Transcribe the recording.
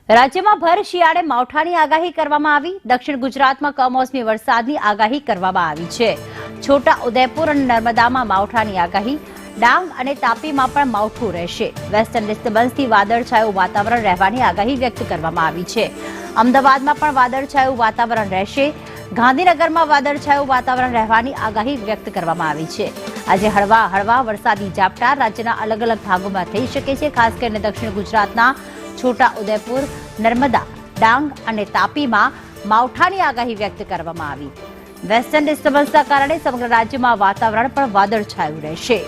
રાજ્યમાં ભર શિયાળે માવઠાની આગાહી કરવામાં આવી। દક્ષિણ ગુજરાતમાં કમોસમી વરસાદની આગાહી કરવામાં આવી છે। છોટા ઉદેપુર અને નર્મદામાં માવઠાની આગાહી, ડાંગ અને તાપીમાં પણ માવઠું રહેશે। વેસ્ટર્ન ડિસ્ટર્બન્સથી વાદળછાયું વાતાવરણ રહેવાની આગાહી વ્યક્ત કરવામાં આવી છે। અમદાવાદમાં પણ વાદળછાયું વાતાવરણ રહેશે। ગાંધીનગરમાં વાદળછાયું વાતાવરણ રહેવાની આગાહી વ્યક્ત કરવામાં આવી છે। આજે હળવા વરસાદી ઝાપટા રાજ્યના અલગ અલગ ભાગોમાં થઈ શકે છે। ખાસ કરીને દક્ષિણ ગુજરાતના છોટા ઉદેપુર, નર્મદા, ડાંગ અને તાપીમાં માવઠાની આગાહી વ્યક્ત કરવામાં આવી। વેસ્ટર્ન ડિસ્ટર્બન્સના કારણે સમગ્ર રાજ્યમાં વાતાવરણ પણ વાદળછાયું રહેશે।